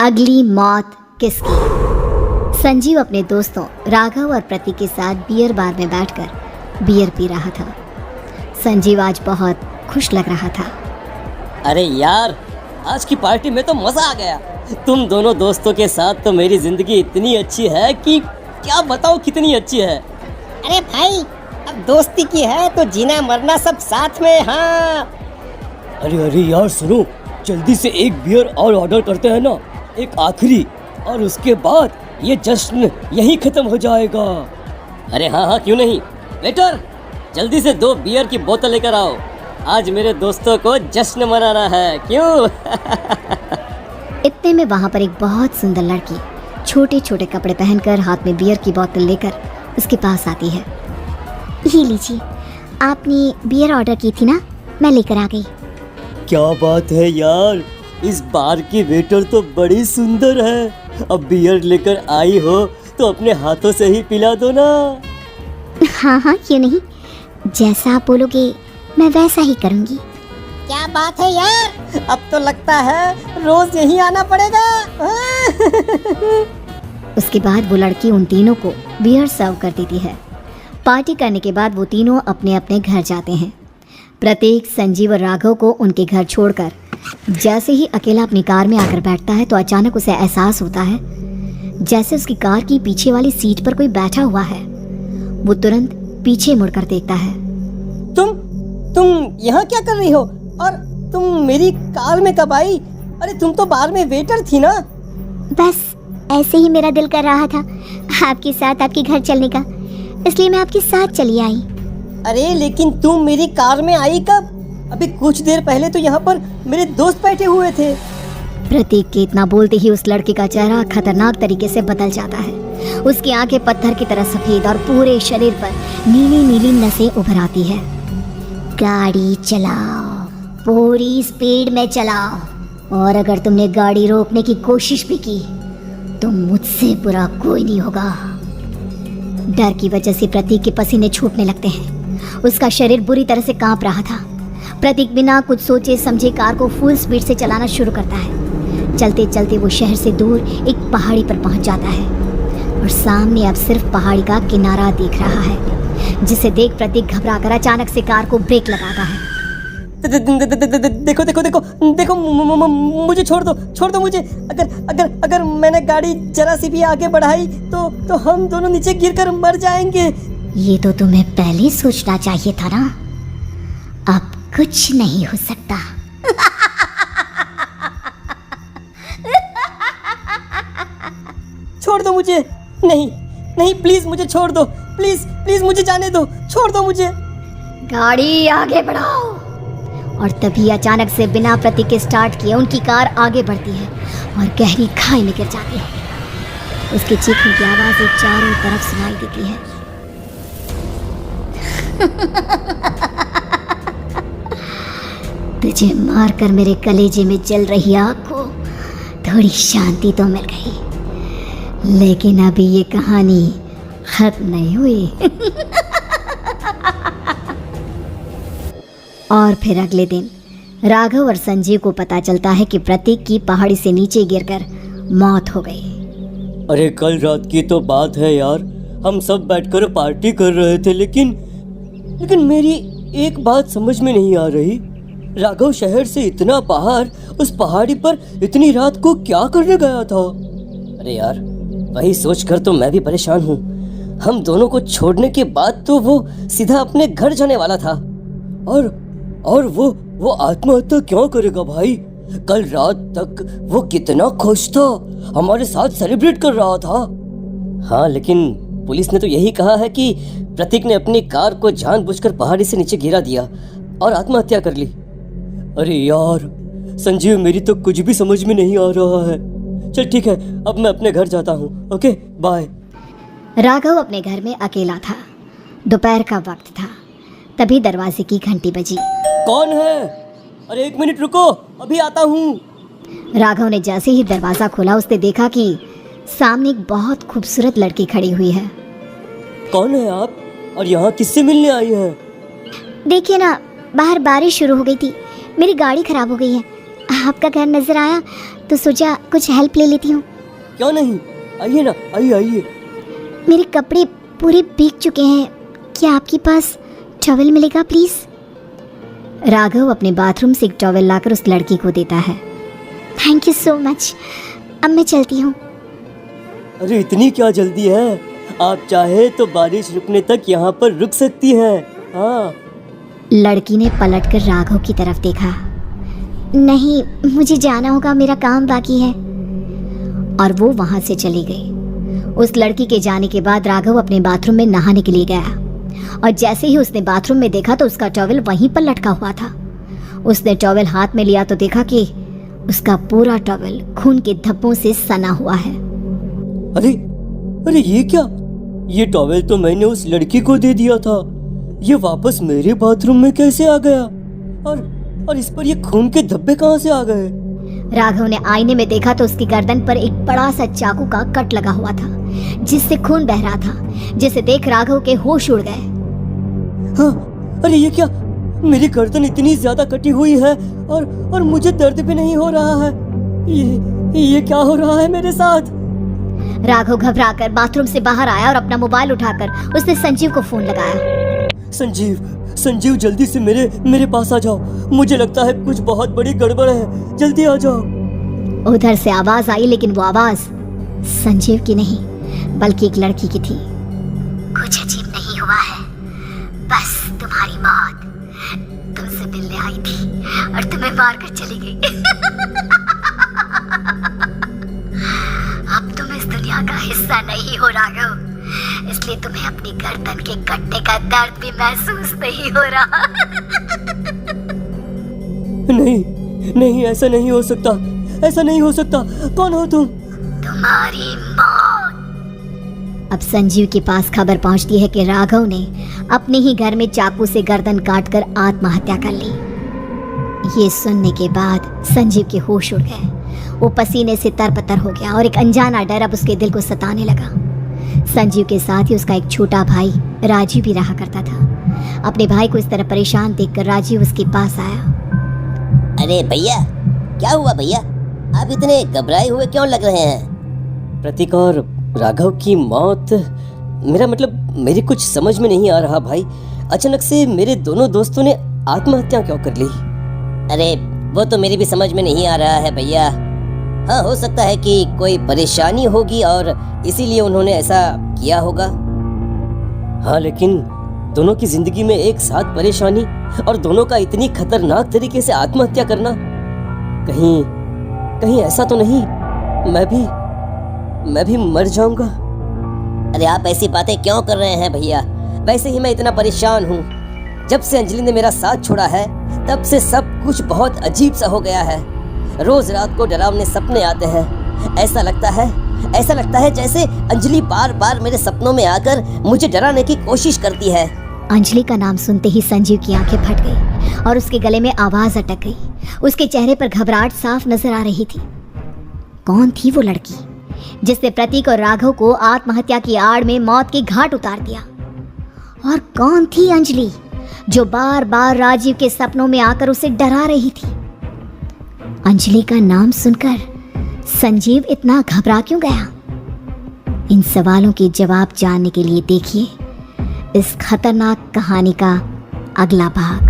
अगली मौत किसकी। संजीव अपने दोस्तों राघव और प्रतीक के साथ बियर बार में बैठकर बियर पी रहा था। संजीव आज बहुत खुश लग रहा था। अरे यार, आज की पार्टी में तो मजा आ गया। तुम दोनों दोस्तों के साथ तो मेरी जिंदगी इतनी अच्छी है कि क्या बताओ कितनी अच्छी है। अरे भाई, अब दोस्ती की है तो जीना मरना सब साथ में। हाँ अरे यार सुनो, जल्दी से एक बियर और ऑर्डर करते हैं ना, एक आखिरी, और उसके बाद ये जश्न यहीं खत्म हो जाएगा। अरे हाँ क्यों नहीं। वेटर, जल्दी से 2 बियर की बोतल लेकर आओ। आज मेरे दोस्तों को जश्न मनाना है, क्यों? इतने में वहाँ पर एक बहुत सुंदर लड़की छोटे छोटे कपड़े पहनकर हाथ में बियर की बोतल लेकर उसके पास आती है। ये लीजिए, आपने बियर ऑर्डर की थी ना, मैं लेकर आ गई। क्या बात है यार, इस बार की वेटर तो बड़ी सुंदर है। अब बियर लेकर आई हो तो अपने हाथों से ही पिला दो ना। हाँ क्यों नहीं, जैसा आप बोलोगे मैं वैसा ही करूँगी। क्या बात है यार, अब तो लगता है रोज यहीं आना पड़ेगा। उसके बाद वो लड़की उन तीनों को बियर सर्व कर देती है। पार्टी करने के बाद वो तीनों अपने अपने घर जाते हैं। प्रतीक, संजीव और राघव को उनके घर छोड़कर जैसे ही अकेला अपनी कार में आकर बैठता है तो अचानक उसे एहसास होता है जैसे उसकी कार की पीछे वाली सीट पर कोई बैठा हुआ है। वो तुरंत पीछे मुड़कर देखता है। तुम यहाँ क्या कर रही हो? और तुम मेरी कार में कब आई? अरे तुम तो बार में वेटर थी ना। बस ऐसे ही मेरा दिल कर रहा था आपके साथ आपके घर चलने का, इसलिए मैं आपके साथ चली आई। अरे लेकिन तुम मेरी कार में आई कब? अभी कुछ देर पहले तो यहाँ पर मेरे दोस्त बैठे हुए थे। प्रतीक के इतना बोलते ही उस लड़के का चेहरा खतरनाक तरीके से बदल जाता है। उसकी आंखें पत्थर की तरह सफेद और पूरे शरीर पर नीली नीली नसें उभर आती है। गाड़ी चलाओ, पूरी स्पीड में चलाओ, और अगर तुमने गाड़ी रोकने की कोशिश भी की तो मुझसे बुरा कोई नहीं होगा। डर की वजह से प्रतीक के पसीने छूटने लगते हैं। उसका शरीर बुरी तरह से कांप रहा था। प्रतीक बिना कुछ सोचे समझे कार को फुल स्पीड से चलाना शुरू करता है। चलते चलते वो शहर से दूर एक पहाड़ी पर पहुंच जाता है और सामने अब सिर्फ पहाड़ी का किनारा दिख रहा है, जिसे देख प्रतीक घबराकर अचानक से कार को ब्रेक लगाता है। देखो देखो देखो देखो, मुझे छोड़ दो मुझे। अगर मैंने गाड़ी जरा सी भी आगे बढ़ाई तो हम दोनों नीचे गिरकर मर जाएंगे। ये तो तुम्हें पहले सोचना चाहिए था ना। अब कुछ नहीं हो सकता। छोड़ दो मुझे। नहीं प्लीज मुझे छोड़ दो। प्लीज मुझे जाने दो। छोड़ दो मुझे। गाड़ी आगे बढ़ाओ। और तभी अचानक से बिना प्रतीक के स्टार्ट किए उनकी कार आगे बढ़ती है और गहरी खाई में गिर जाती है। उसके चीखने की आवाज़ चारों तरफ सुनाई देती है। तुझे मारकर मेरे कलेजे में जल रही आग को थोड़ी शांति तो मिल गई, लेकिन अभी ये कहानी खत्म नहीं हुई। और फिर अगले दिन राघव और संजीव को पता चलता है कि प्रतीक की पहाड़ी से नीचे गिरकर मौत हो गई। अरे कल रात की तो बात है यार, हम सब बैठकर पार्टी कर रहे थे, लेकिन मेरी एक बात समझ में नहीं आ रही। राघव शहर से इतना बाहर उस पहाड़ी पर इतनी रात को क्या करने गया था? अरे यार, वही सोचकर तो मैं भी परेशान हूँ। हम दोनों को छोड़ने के बाद तो वो सीधा अपने घर जाने वाला था, और वो आत्महत्या क्यों करेगा भाई? कल रात तक वो कितना खुश था, हमारे साथ सेलिब्रेट कर रहा था। हाँ, लेकिन पुलिस ने तो यही कहा है कि प्रतीक ने अपनी कार को जानबूझकर पहाड़ी से नीचे गिरा दिया और आत्महत्या कर ली। अरे यार संजीव, मेरी तो कुछ भी समझ में नहीं आ रहा है। चल ठीक है, अब मैं अपने घर जाता हूँ। Okay bye. राघव अपने घर में अकेला था। दोपहर का वक्त था। तभी दरवाजे की घंटी बजी। कौन है? अरे 1 मिनट रुको, अभी आता हूँ। राघव ने जैसे ही दरवाजा खोला उसने देखा कि सामने एक बहुत खूबसूरत लड़की खड़ी हुई है। कौन है आप और यहाँ किससे मिलने आई हैं? देखिए ना, बाहर बारिश शुरू हो गई थी, मेरी गाड़ी खराब हो गई है, आपका घर नजर आया तो सोचा कुछ हेल्प ले लेती हूँ। क्यों नहीं, आइए ना, आइए आइए। मेरे कपड़े पूरे भीग चुके हैं, क्या आपके पास टॉवल मिलेगा प्लीज? राघव अपने बाथरूम से एक टॉवल लाकर उस लड़की को देता है। थैंक यू सो मच, अब मैं चलती हूँ। अरे इतनी क्या जल्दी है, आप चाहे तो बारिश रुकने तक यहाँ पर रुक सकती हैं। हाँ। लड़की ने पलटकर राघव की तरफ देखा। नहीं, मुझे जाना होगा, मेरा काम बाकी है। और वो वहां से चली गई। उस लड़की के जाने के बाद राघव अपने बाथरूम में नहाने के लिए गया और जैसे ही उसने बाथरूम में देखा तो उसका टॉवल वहीं पर लटका हुआ था। उसने टॉवल हाथ में लिया तो देखा कि उसका पूरा टॉवल खून के धब्बों से सना हुआ है। अरे अरे ये क्या, ये टॉवेल तो मैंने उस लड़की को दे दिया था, ये वापस मेरे बाथरूम में कैसे आ गया? और इस पर ये खून के धब्बे कहाँ से आ गए? राघव ने आईने में देखा तो उसकी गर्दन पर एक बड़ा सा चाकू का कट लगा हुआ था जिससे खून बह रहा था, जिसे देख राघव के होश उड़ गए। हाँ, अरे ये क्या, मेरी गर्दन इतनी ज्यादा कटी हुई है और मुझे दर्द भी नहीं हो रहा है। ये क्या हो रहा है मेरे साथ? राघव घबराकर बाथरूम से बाहर आया और अपना मोबाइल उठाकर उसने संजीव को फोन लगाया। संजीव जल्दी से मेरे पास आ जाओ, मुझे लगता है कुछ बहुत बड़ी गड़बड़ है, जल्दी आ जाओ। उधर से आवाज आई, लेकिन वो आवाज संजीव की नहीं बल्कि एक लड़की की थी। कुछ अजीब नहीं हुआ है, बस तुम्हारी मौत तुमसे मिलने आई थी और तुम्हें मार कर चली गई। अब तुम इस दुनिया का हिस्सा नहीं हो राघव, इसलिए तुम्हें अपनी गर्दन के कटने का दर्द भी महसूस नहीं हो रहा। नहीं, ऐसा नहीं हो सकता, ऐसा नहीं हो सकता। कौन हो तुम? तुम्हारी मौत। अब संजीव के पास खबर पहुंचती है कि राघव ने अपने ही घर में चाकू से गर्दन काटकर आत्महत्या कर ली। ये सुनने के बाद संजीव के होश उड़ गए। वो पसीने से तरबतर हो गया और एक अनजाना डर अब उसके दिल को सताने लगा। संजीव के साथ ही उसका एक छोटा भाई राजीव भी रहा करता था। अपने भाई को इस तरह परेशान देखकर राजीव उसके पास आया। अरे भैया, क्या हुआ भैया? आप इतने घबराए हुए क्यों लग रहे हैं? प्रतीक और राघव की मौत, मेरा मतलब मेरी कुछ समझ में नहीं आ रहा भाई। अचानक से मेरे दोनों दोस्तों ने आत्महत्या क्यों कर ली? अरे वो तो मेरी भी समझ में नहीं आ रहा है भैया। हाँ, हो सकता है कि कोई परेशानी होगी और इसीलिए उन्होंने ऐसा किया होगा। हाँ, लेकिन दोनों की जिंदगी में एक साथ परेशानी और दोनों का इतनी खतरनाक तरीके से आत्महत्या करना, कहीं ऐसा तो नहीं मैं भी मर जाऊंगा? अरे आप ऐसी बातें क्यों कर रहे हैं भैया? वैसे ही मैं इतना परेशान हूँ। जब से अंजलि ने मेरा साथ छोड़ा है तब से सब कुछ बहुत अजीब सा हो गया है। रोज रात को डरावने सपने आते हैं। ऐसा लगता है जैसे अंजलि बार बार मेरे सपनों में आकर मुझे डराने की कोशिश करती है। अंजलि का नाम सुनते ही संजीव की आंखें फट गई और उसके गले में आवाज अटक गई। उसके चेहरे पर घबराहट साफ नजर आ रही थी। कौन थी वो लड़की जिसने प्रतीक और राघव को आत्महत्या की आड़ में मौत के घाट उतार दिया? और कौन थी अंजलि जो बार बार राजीव के सपनों में आकर उसे डरा रही थी? अंजलि का नाम सुनकर संजीव इतना घबरा क्यों गया? इन सवालों के जवाब जानने के लिए देखिए इस खतरनाक कहानी का अगला भाग।